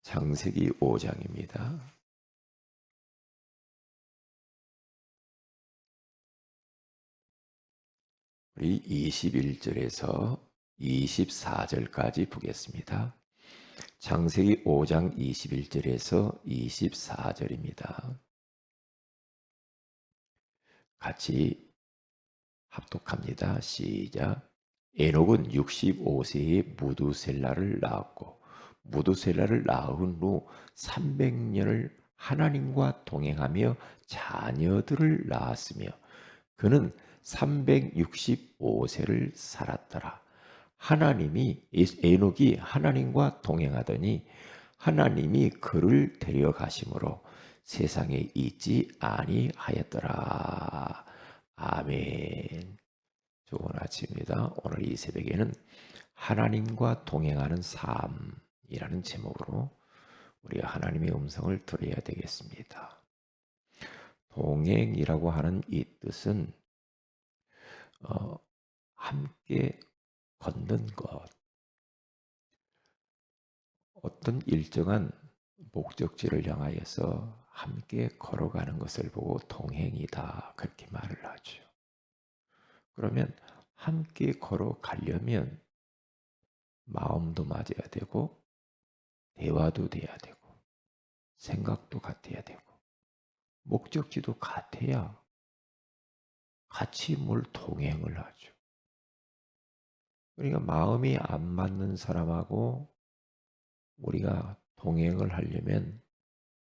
창세기 5장입니다. 우리 21절에서 24절까지 보겠습니다. 창세기 5장 21절에서 24절입니다. 같이 합독합니다. 시작. 에녹은 65세에 무두셀라를 낳았고 무두셀라를 낳은 후 300년을 하나님과 동행하며 자녀들을 낳았으며 그는 365세를 살았더라. 하나님이 에녹이 하나님과 동행하더니 하나님이 그를 데려가심으로 세상에 있지 아니하였더라. 아멘. 좋은 아침입니다. 오늘 이 새벽에는 하나님과 동행하는 삶이라는 제목으로 우리가 하나님의 음성을 들어야 되겠습니다. 동행이라고 하는 이 뜻은 함께 걷는 것, 어떤 일정한 목적지를 향하여서 함께 걸어가는 것을 보고 동행이다 그렇게 말을 하죠. 그러면 함께 걸어가려면 마음도 맞아야 되고 대화도 돼야 되고 생각도 같아야 되고 목적지도 같아야 같이 뭘 동행을 하죠. 그러니까 마음이 안 맞는 사람하고 우리가 동행을 하려면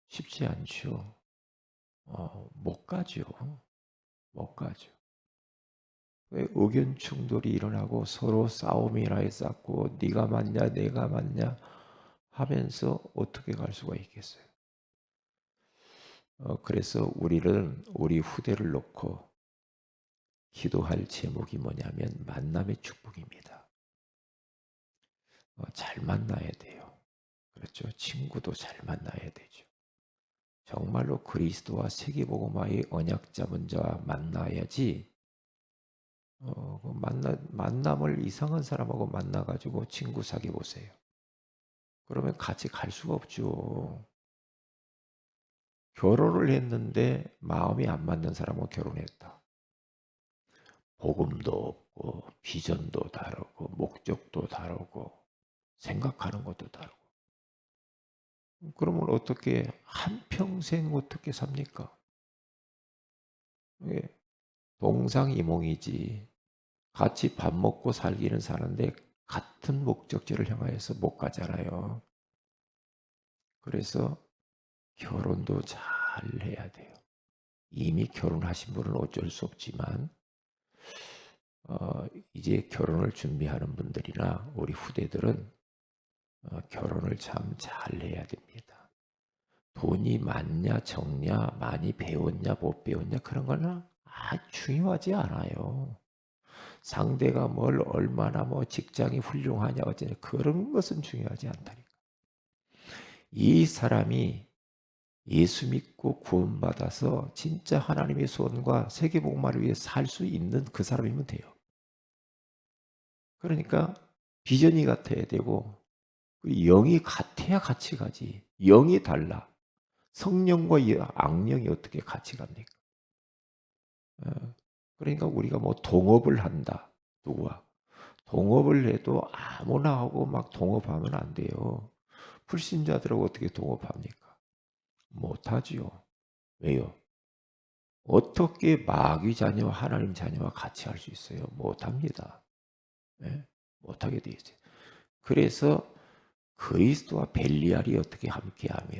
쉽지 않죠. 못 가죠. 못 가죠. 왜 의견 충돌이 일어나고 서로 싸움이나 쌓고 네가 맞냐 내가 맞냐 하면서 어떻게 갈 수가 있겠어요. 그래서 우리는 우리 후대를 놓고 기도할 제목이 뭐냐면 만남의 축복입니다. 잘 만나야 돼요. 그렇죠. 친구도 잘 만나야 되죠. 정말로 그리스도와 세계복음화의 언약 잡은 자와 만나야지. 만남을 이상한 사람하고 만나가지고 친구 사귀어 보세요. 그러면 같이 갈 수가 없죠. 결혼을 했는데 마음이 안 맞는 사람하고 결혼했다. 복음도 없고 비전도 다르고 목적도 다르고 생각하는 것도 다르고. 그러면 어떻게 한평생 어떻게 삽니까? 예, 동상이몽이지. 같이 밥 먹고 살기는 사는데 같은 목적지를 향하여서 못 가잖아요. 그래서 결혼도 잘 해야 돼요. 이미 결혼하신 분은 어쩔 수 없지만 이제 결혼을 준비하는 분들이나 우리 후대들은 결혼을 참 잘 해야 됩니다. 돈이 많냐 적냐 많이 배웠냐 못 배웠냐 그런 거는 중요하지 않아요. 상대가 뭘 얼마나 뭐 직장이 훌륭하냐 어쩌냐 그런 것은 중요하지 않다니까. 이 사람이 예수 믿고 구원받아서 진짜 하나님의 소원과 세계복음화를 위해 살 수 있는 그 사람이면 돼요. 그러니까 비전이 같아야 되고 영이 같아야 같이 가지. 영이 달라. 성령과 악령이 어떻게 같이 갑니까? 그러니까 우리가 뭐 동업을 한다. 누구와? 동업을 해도 아무나 하고 막 동업하면 안 돼요. 불신자들하고 어떻게 동업합니까? 못하지요. 왜요? 어떻게 마귀 자녀와 하나님 자녀와 같이 할 수 있어요? 못합니다. 네? 못하게 되어 있어요. 그래서 그리스도와 벨리알이 어떻게 함께하며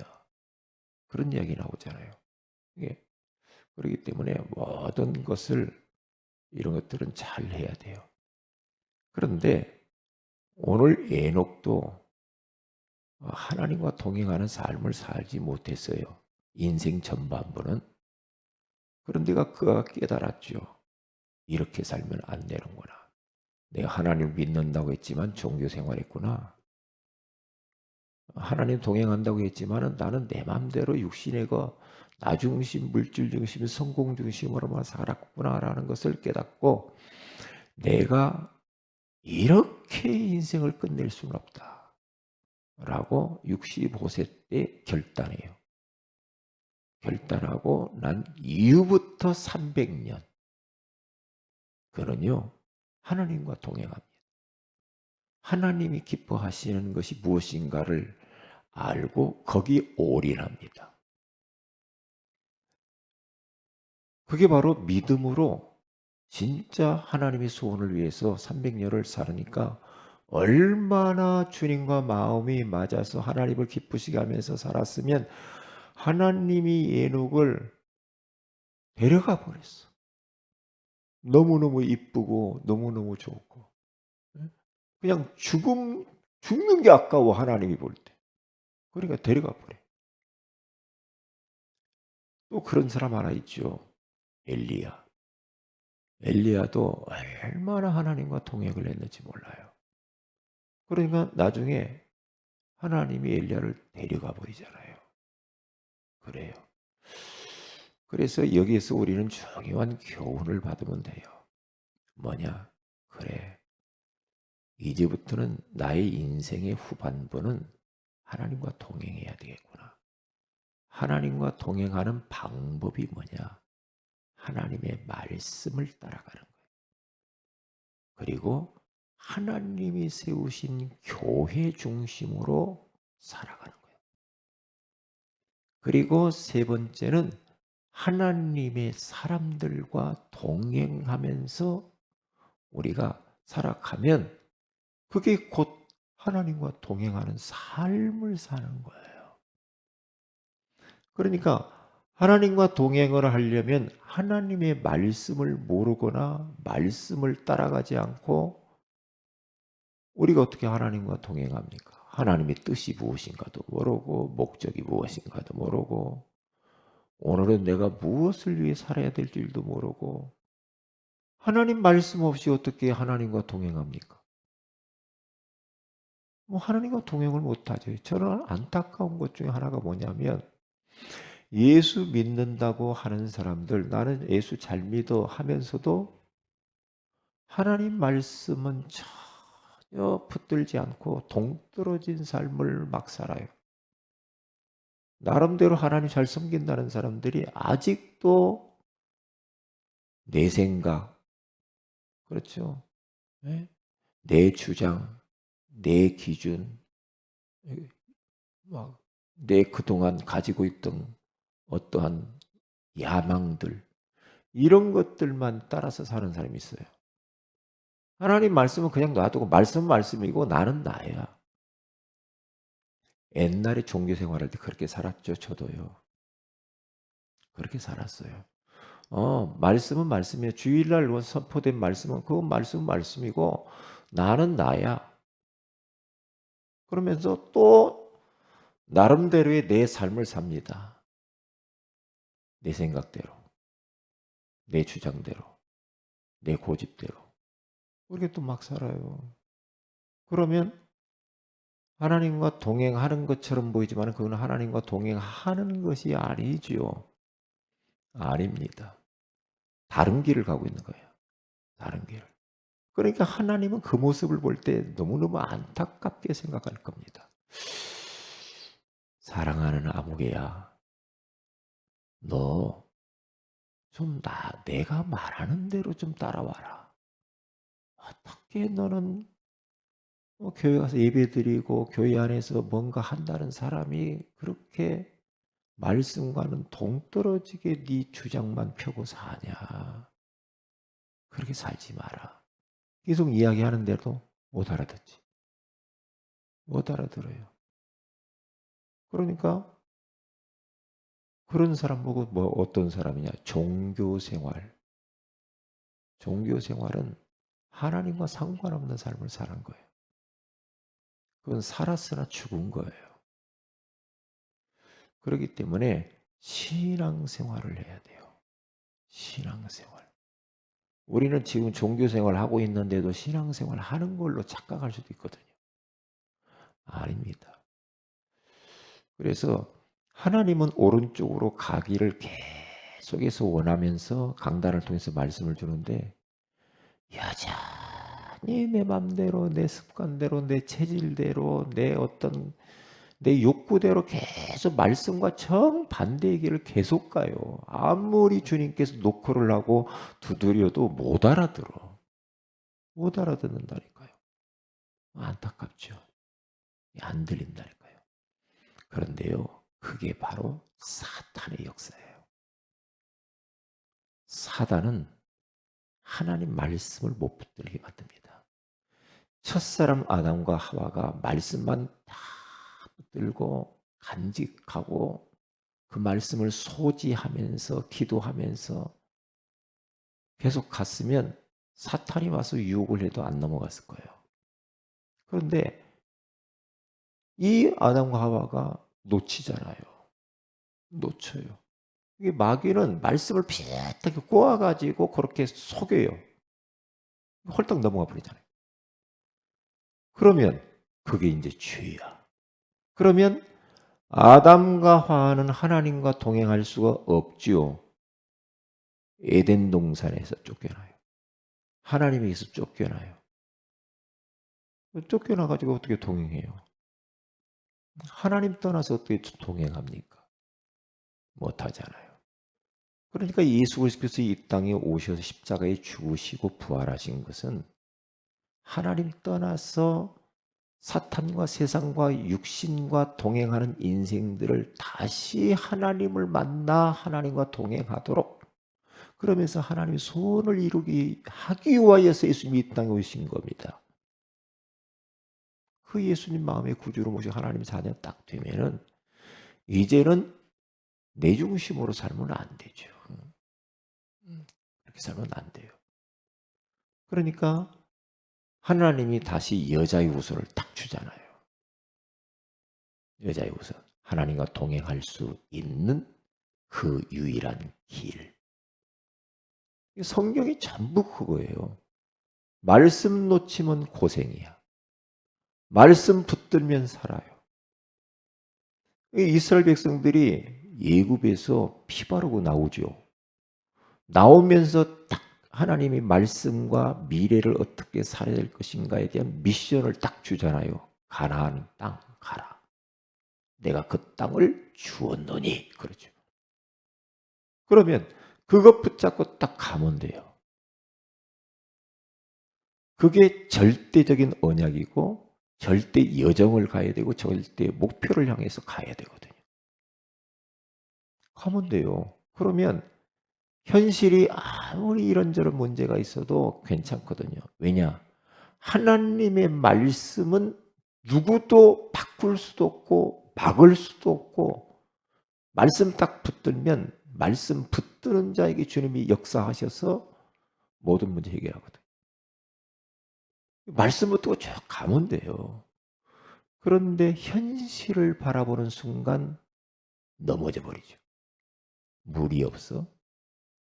그런 이야기 나오잖아요. 예. 그렇기 때문에 모든 것을 이런 것들은 잘 해야 돼요. 그런데 오늘 에녹도 하나님과 동행하는 삶을 살지 못했어요. 인생 전반부는. 그런데 그가 깨달았죠. 이렇게 살면 안 되는구나. 내가 하나님을 믿는다고 했지만 종교 생활했구나. 하나님 동행한다고 했지만 나는 내 마음대로 육신의 나 중심, 물질 중심, 성공 중심으로만 살았구나라는 것을 깨닫고 내가 이렇게 인생을 끝낼 수는 없다. 라고 65세 때 결단해요. 결단하고 난 이후부터 300년 그는요 하나님과 동행합니다. 하나님이 기뻐하시는 것이 무엇인가를 알고 거기 올인합니다. 그게 바로 믿음으로 진짜 하나님의 소원을 위해서 300년을 살으니까 얼마나 주님과 마음이 맞아서 하나님을 기쁘시게 하면서 살았으면 하나님이 에녹을 데려가 버렸어. 너무너무 이쁘고 너무너무 좋고 그냥 죽는 게 아까워 하나님이 볼 때. 그러니까 데려가 버려. 또 그런 사람 하나 있죠. 엘리야. 엘리야도 얼마나 하나님과 동행을 했는지 몰라요. 그러니까 나중에 하나님이 엘리야를 데려가 버리잖아요. 그래요. 그래서 여기에서 우리는 중요한 교훈을 받으면 돼요. 뭐냐? 그래. 이제부터는 나의 인생의 후반부는 하나님과 동행해야 되겠구나. 하나님과 동행하는 방법이 뭐냐? 하나님의 말씀을 따라가는 거예요. 그리고 하나님이 세우신 교회 중심으로 살아가는 거예요. 그리고 세 번째는 하나님의 사람들과 동행하면서 우리가 살아가면 그게 곧 하나님과 동행하는 삶을 사는 거예요. 그러니까 하나님과 동행을 하려면 하나님의 말씀을 모르거나 말씀을 따라가지 않고 우리가 어떻게 하나님과 동행합니까? 하나님의 뜻이 무엇인가도 모르고 목적이 무엇인가도 모르고 오늘은 내가 무엇을 위해 살아야 될 줄도 모르고 하나님 말씀 없이 어떻게 하나님과 동행합니까? 하나님과 동행을 못하죠. 저는 안타까운 것 중에 하나가 뭐냐면 예수 믿는다고 하는 사람들 나는 예수 잘 믿어 하면서도 하나님 말씀은 전혀 붙들지 않고 동떨어진 삶을 막 살아요. 나름대로 하나님 잘 섬긴다는 사람들이 아직도 내 생각, 그렇죠? 네? 내 주장, 내 기준, 막 내 그동안 가지고 있던 어떠한 야망들, 이런 것들만 따라서 사는 사람이 있어요. 하나님 말씀은 그냥 놔두고 말씀은 말씀이고 나는 나야. 옛날에 종교 생활할 때 그렇게 살았죠. 저도요. 그렇게 살았어요. 말씀은 말씀이에요. 주일날 선포된 말씀은 그건 말씀은 말씀이고 나는 나야. 그러면서 또 나름대로의 내 삶을 삽니다. 내 생각대로, 내 주장대로, 내 고집대로. 그렇게 또 막 살아요. 그러면 하나님과 동행하는 것처럼 보이지만 그건 하나님과 동행하는 것이 아니지요. 아닙니다. 다른 길을 가고 있는 거예요. 다른 길. 그러니까 하나님은 그 모습을 볼 때 너무너무 안타깝게 생각할 겁니다. 사랑하는 아무개야, 너 좀 내가 말하는 대로 좀 따라와라. 어떻게 너는 교회 가서 예배드리고 교회 안에서 뭔가 한다는 사람이 그렇게 말씀과는 동떨어지게 네 주장만 펴고 사냐. 그렇게 살지 마라. 계속 이야기하는데도 못 알아듣지. 못 알아들어요. 그러니까 그런 사람 보고 어떤 사람이냐. 종교 생활. 종교 생활은 하나님과 상관없는 삶을 사는 거예요. 그건 살았으나 죽은 거예요. 그렇기 때문에 신앙생활을 해야 돼요. 신앙생활. 우리는 지금 종교생활 하고 있는데도 신앙생활 하는 걸로 착각할 수도 있거든요. 아닙니다. 그래서 하나님은 오른쪽으로 가기를 계속해서 원하면서 강단을 통해서 말씀을 주는데 여전히 많이 내 맘대로, 내 습관대로, 내 체질대로, 내 욕구대로 계속 말씀과 정반대의 길을 계속 가요. 아무리 주님께서 노크를 하고 두드려도 못 알아들어. 못 알아듣는다니까요. 안타깝죠. 안 들린다니까요. 그런데요, 그게 바로 사탄의 역사예요. 사단은 하나님 말씀을 못 붙들게 만듭니다. 첫사람 아담과 하와가 말씀만 다 붙들고 간직하고 그 말씀을 소지하면서 기도하면서 계속 갔으면 사탄이 와서 유혹을 해도 안 넘어갔을 거예요. 그런데 이 아담과 하와가 놓치잖아요. 놓쳐요. 이게 마귀는 말씀을 비슷하게 꼬아가지고 그렇게 속여요. 홀딱 넘어가 버리잖아요. 그러면 그게 이제 죄야. 그러면 아담과 하와는 하나님과 동행할 수가 없지요. 에덴 동산에서 쫓겨나요. 하나님에게서 쫓겨나요. 쫓겨나가지고 어떻게 동행해요? 하나님 떠나서 어떻게 동행합니까? 못하잖아요. 그러니까 예수 그리스도께서 이 땅에 오셔서 십자가에 죽으시고 부활하신 것은 하나님 떠나서 사탄과 세상과 육신과 동행하는 인생들을 다시 하나님을 만나 하나님과 동행하도록, 그러면서 하나님의 소원을 이루기 하기 위하여서 예수님이 이 땅에 오신 겁니다. 그 예수님 마음의 구주로 모시고 하나님 자녀 딱 되면은 이제는 내 중심으로 살면 안 되죠. 그렇게 살면 안 돼요. 그러니까 하나님이 다시 여자의 우선을 딱 주잖아요. 여자의 우선. 하나님과 동행할 수 있는 그 유일한 길. 성경이 전부 그거예요. 말씀 놓치면 고생이야. 말씀 붙들면 살아요. 이스라엘 백성들이 예굽에서 피 바르고 나오죠. 나오면서 딱 하나님이 말씀과 미래를 어떻게 살아야 될 것인가에 대한 미션을 딱 주잖아요. 가나안 땅 가라. 내가 그 땅을 주었노니. 그러죠. 그러면 그것 붙잡고 딱 가면 돼요. 그게 절대적인 언약이고 절대 여정을 가야 되고 절대 목표를 향해서 가야 되거든요. 가면 돼요. 그러면 현실이 아무리 이런저런 문제가 있어도 괜찮거든요. 왜냐? 하나님의 말씀은 누구도 바꿀 수도 없고 막을 수도 없고, 말씀 딱 붙들면 말씀 붙드는 자에게 주님이 역사하셔서 모든 문제 해결하거든요. 말씀 붙들고 쭉 가면 돼요. 그런데 현실을 바라보는 순간 넘어져 버리죠. 물이 없어.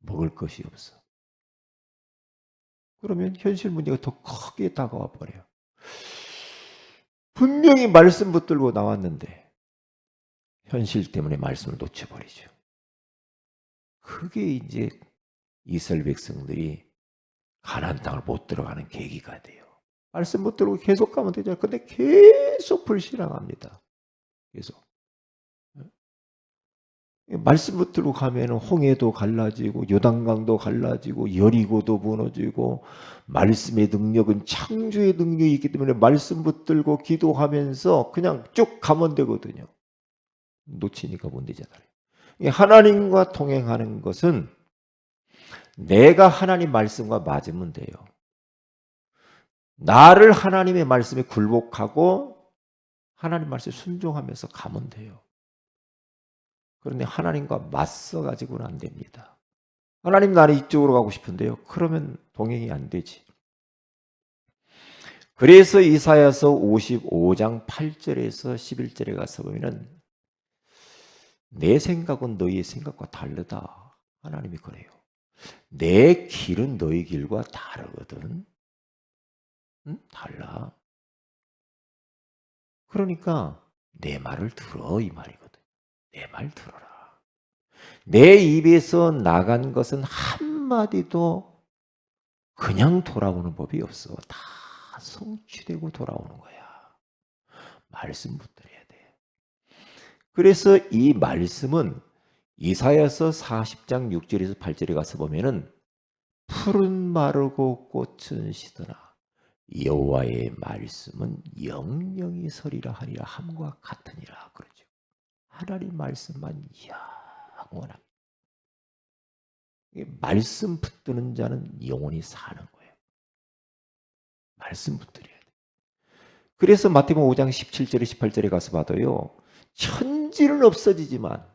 먹을 것이 없어. 그러면 현실 문제가 더 크게 다가와 버려요. 분명히 말씀 붙들고 나왔는데 현실 때문에 말씀을 놓쳐버리죠. 그게 이제 이스라엘 백성들이 가나안 땅을 못 들어가는 계기가 돼요. 말씀 붙들고 계속 가면 되잖아요. 근데 계속 불신앙합니다. 계속. 말씀 붙들고 가면 홍해도 갈라지고 요단강도 갈라지고 여리고도 무너지고, 말씀의 능력은 창조의 능력이 있기 때문에 말씀 붙들고 기도하면서 그냥 쭉 가면 되거든요. 놓치니까 못 되잖아요. 하나님과 동행하는 것은 내가 하나님 말씀과 맞으면 돼요. 나를 하나님의 말씀에 굴복하고 하나님 말씀에 순종하면서 가면 돼요. 그런데 하나님과 맞서 가지고는 안 됩니다. 하나님 나는 이쪽으로 가고 싶은데요. 그러면 동행이 안 되지. 그래서 이사야서 55장 8절에서 11절에 가서 보면은 내 생각은 너희의 생각과 다르다. 하나님이 그래요. 내 길은 너희 길과 다르거든. 응? 달라. 그러니까 내 말을 들어, 이 말이거든. 내 말 들어라. 내 입에서 나간 것은 한마디도 그냥 돌아오는 법이 없어. 다 성취되고 돌아오는 거야. 말씀 붙들어야 돼. 그래서 이 말씀은 이사야서 40장 6절에서 8절에 가서 보면은 푸른 마르고 꽃은 시드나 여호와의 말씀은 영영이 서리라 하리라 함과 같으니라 그러죠. 하나님 말씀만 영원합니다. 말씀 붙드는 자는 영원히 사는 거예요. 말씀 붙들어야 돼. 그래서 마태복음 5장 17절에 18절에 가서 봐도요. 천지는 없어지지만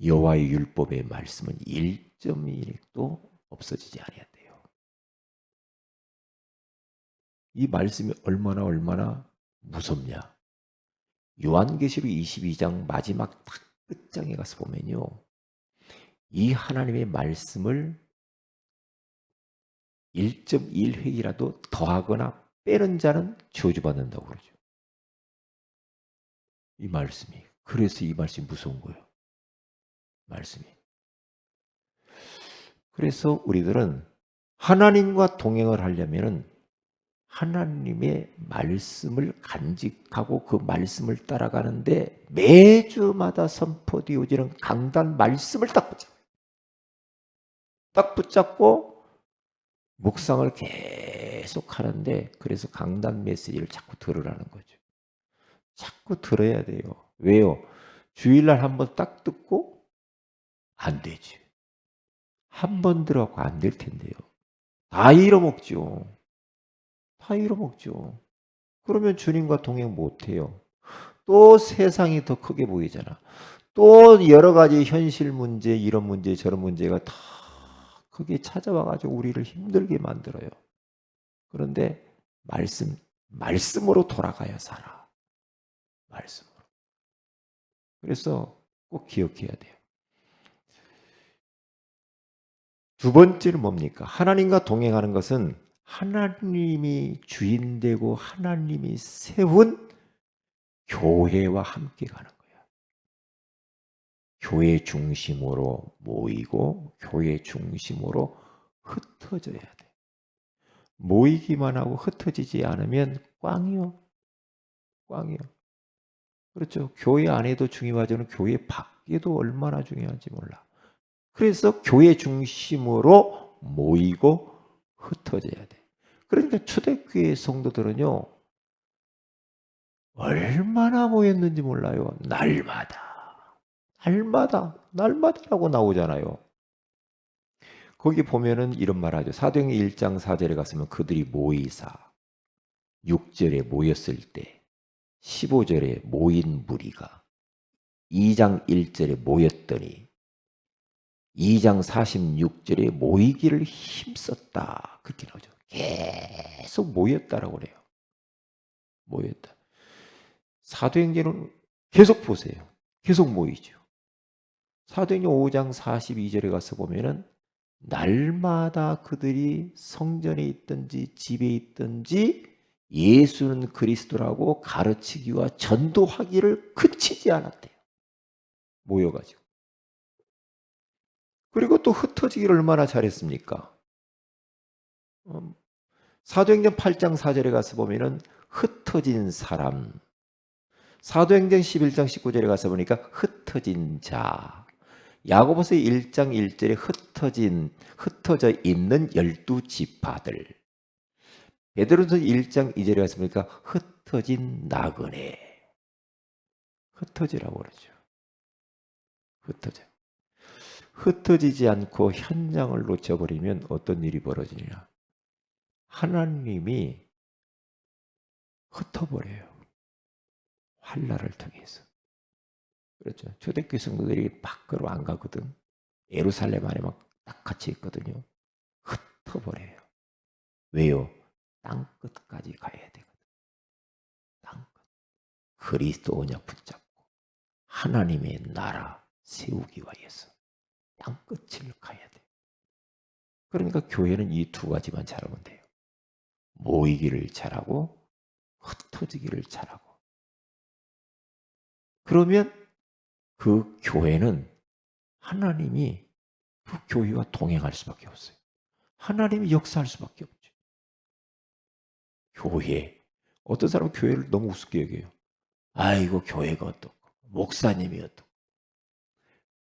여호와의 율법의 말씀은 1.1도 없어지지 아니한대요. 이 말씀이 얼마나 무섭냐. 요한계시록 22장 마지막 딱 끝장에 가서 보면요. 이 하나님의 말씀을 1.1획이라도 더하거나 빼는 자는 저주받는다고 그러죠. 이 말씀이. 그래서 이 말씀이 무서운 거예요. 말씀이. 그래서 우리들은 하나님과 동행을 하려면 하나님의 말씀을 간직하고 그 말씀을 따라가는데 매주마다 선포되어지는 강단 말씀을 딱 붙잡아요. 딱 붙잡고 묵상을 계속 하는데 그래서 강단 메시지를 자꾸 들으라는 거죠. 자꾸 들어야 돼요. 왜요? 주일날 한번 딱 듣고 안 되지. 한 번 들어갖고 안 될 텐데요. 다 잃어먹죠. 다 잃어먹죠. 그러면 주님과 동행 못해요. 또 세상이 더 크게 보이잖아. 또 여러 가지 현실 문제, 이런 문제, 저런 문제가 다 크게 찾아와가지고 우리를 힘들게 만들어요. 그런데 말씀으로 돌아가야 살아. 말씀으로. 그래서 꼭 기억해야 돼요. 두 번째는 뭡니까? 하나님과 동행하는 것은 하나님이 주인되고 하나님이 세운 교회와 함께 가는 거야. 교회 중심으로 모이고 교회 중심으로 흩어져야 돼. 모이기만 하고 흩어지지 않으면 꽝이요. 꽝이요. 그렇죠. 교회 안에도 중요하지만 교회 밖에도 얼마나 중요한지 몰라. 그래서 교회 중심으로 모이고 흩어져야 돼. 그러니까 초대교회 성도들은요. 얼마나 모였는지 몰라요. 날마다라고 나오잖아요. 거기 보면은 이런 말 하죠. 사도행전 1장 4절에 갔으면 그들이 모이사 6절에 모였을 때 15절에 모인 무리가 2장 1절에 모였더니 2장 46절에 모이기를 힘썼다. 그렇게 나오죠. 계속 모였다라고 그래요. 모였다. 사도행전은 계속 보세요. 계속 모이죠. 사도행전 5장 42절에 가서 보면은 날마다 그들이 성전에 있든지 집에 있든지 예수는 그리스도라고 가르치기와 전도하기를 그치지 않았대요. 모여가지고. 그리고 또 흩어지기를 얼마나 잘했습니까? 사도행전 8장 4절에 가서 보면은 흩어진 사람. 사도행전 11장 19절에 가서 보니까 흩어진 자. 야고보서 1장 1절에 흩어져 있는 12지파들. 베드로서 1장 2절에 가서 보니까 흩어진 나그네. 흩어지라고 그러죠. 흩어지지 않고 현장을 놓쳐버리면 어떤 일이 벌어지냐. 하나님이 흩어버려요. 환난을 통해서. 그렇죠. 초대교회 성도들이 밖으로 안 가거든. 예루살렘 안에 막 딱 갇혀 있거든요. 흩어버려요. 왜요? 땅 끝까지 가야 되거든. 땅 끝. 그리스도 언약 붙잡고 하나님의 나라 세우기 위해서 땅 끝을 가야 돼. 그러니까 교회는 이 두 가지만 잘하면 돼요. 모이기를 잘하고 흩어지기를 잘하고. 그러면 그 교회는 하나님이 그 교회와 동행할 수밖에 없어요. 하나님이 역사할 수밖에 없죠. 교회. 어떤 사람은 교회를 너무 우습게 여겨요. 아이고 교회가 어떻고 목사님이 어떻고.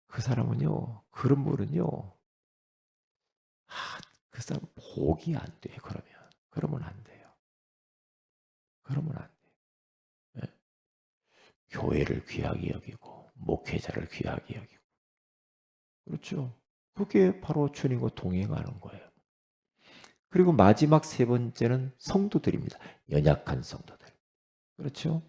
그 사람은요. 그런 분은요. 그 사람 복이 안 돼. 그러면 안 돼요. 그러면 안 돼요. 예? 교회를 귀하게 여기고 목회자를 귀하게 여기고. 그렇죠. 그게 바로 주님과 동행하는 거예요. 그리고 마지막 세 번째는 성도들입니다. 연약한 성도들. 그렇죠?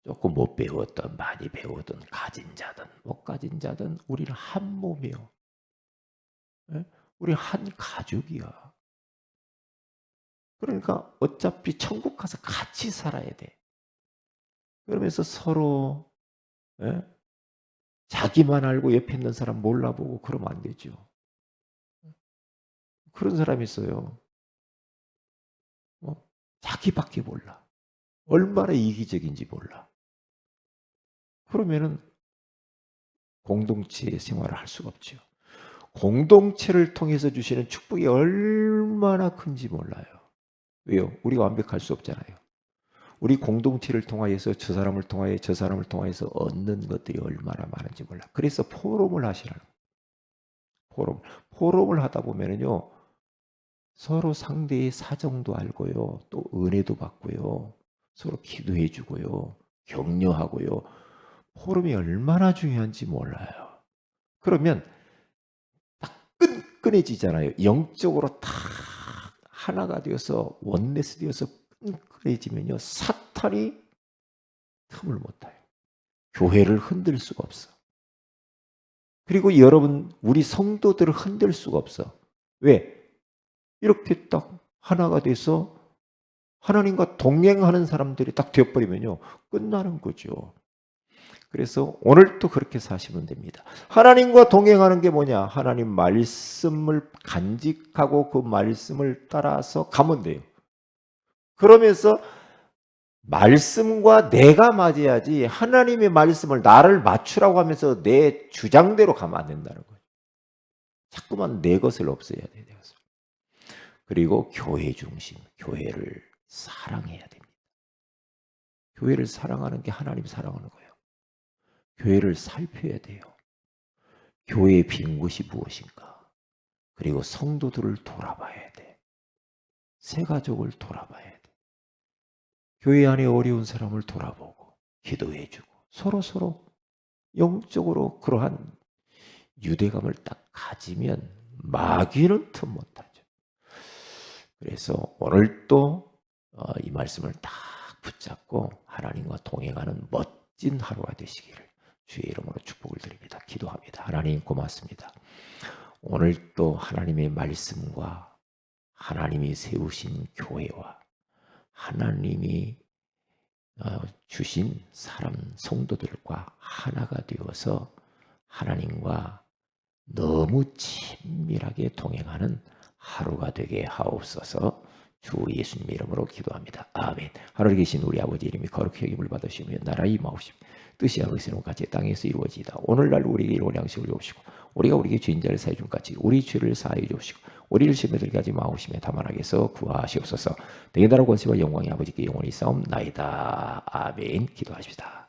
조금 못 배웠던, 많이 배웠던, 가진 자든 못 가진 자든 우리는 한 몸이요. 예? 우리 한 가족이야. 그러니까 어차피 천국 가서 같이 살아야 돼. 그러면서 서로 예? 자기만 알고 옆에 있는 사람 몰라보고 그러면 안 되죠. 그런 사람이 있어요. 자기밖에 몰라. 얼마나 이기적인지 몰라. 그러면은 공동체 생활을 할 수가 없죠. 공동체를 통해서 주시는 축복이 얼마나 큰지 몰라요. 왜요? 우리가 완벽할 수 없잖아요. 우리 공동체를 통하여서 저 사람을 통하여 저 사람을 통하여서 얻는 것들이 얼마나 많은지 몰라. 그래서 포럼을 하시라는 거예요. 포럼을 하다 보면은요. 서로 상대의 사정도 알고요. 또 은혜도 받고요. 서로 기도해 주고요. 격려하고요. 포럼이 얼마나 중요한지 몰라요. 그러면 딱 끈끈해지잖아요. 영적으로 다 하나가 되어서 원네스 되어서 끈끈해지면요. 사탄이 틈을 못 타요. 교회를 흔들 수가 없어. 그리고 여러분 우리 성도들을 흔들 수가 없어. 왜? 이렇게 딱 하나가 돼서 하나님과 동행하는 사람들이 딱 되어버리면요. 끝나는 거죠. 그래서 오늘도 그렇게 사시면 됩니다. 하나님과 동행하는 게 뭐냐? 하나님 말씀을 간직하고 그 말씀을 따라서 가면 돼요. 그러면서 말씀과 내가 맞아야지 하나님의 말씀을 나를 맞추라고 하면서 내 주장대로 가면 안 된다는 거예요. 자꾸만 내 것을 없애야 돼요. 내 것을. 그리고 교회 중심, 교회를 사랑해야 됩니다. 교회를 사랑하는 게 하나님 사랑하는 거예요. 교회를 살펴야 돼요. 교회의 빈 곳이 무엇인가? 그리고 성도들을 돌아봐야 돼. 새 가족을 돌아봐야 돼. 교회 안에 어려운 사람을 돌아보고 기도해주고 서로 영적으로 그러한 유대감을 딱 가지면 마귀는 틈 못하죠. 그래서 오늘 또 이 말씀을 딱 붙잡고 하나님과 동행하는 멋진 하루가 되시기를 주의 이름으로 축복을 드립니다. 기도합니다. 하나님 고맙습니다. 오늘 또 하나님의 말씀과 하나님이 세우신 교회와 하나님이 주신 사람 성도들과 하나가 되어서 하나님과 너무 친밀하게 동행하는 하루가 되게 하옵소서. 주 예수님 이름으로 기도합니다. 아멘. 하늘에 계신 우리 아버지 이름이 거룩히 여김을 받으시며 나라의 임하옵시며 뜻이 하늘에서 같이 땅에서 이루어지이다. 오늘날 우리에게 일용할 양식을 주옵시고 우리가 우리에게 죄인자를 사해 준 같이 우리 죄를 사하여 주옵시고 우리를 시험에 들게 하지 마옵시며 다만 악에서 구하시옵소서. 내게 나라 권세와 영광이 아버지께 영원히 싸움나이다. 아멘. 기도하십시다.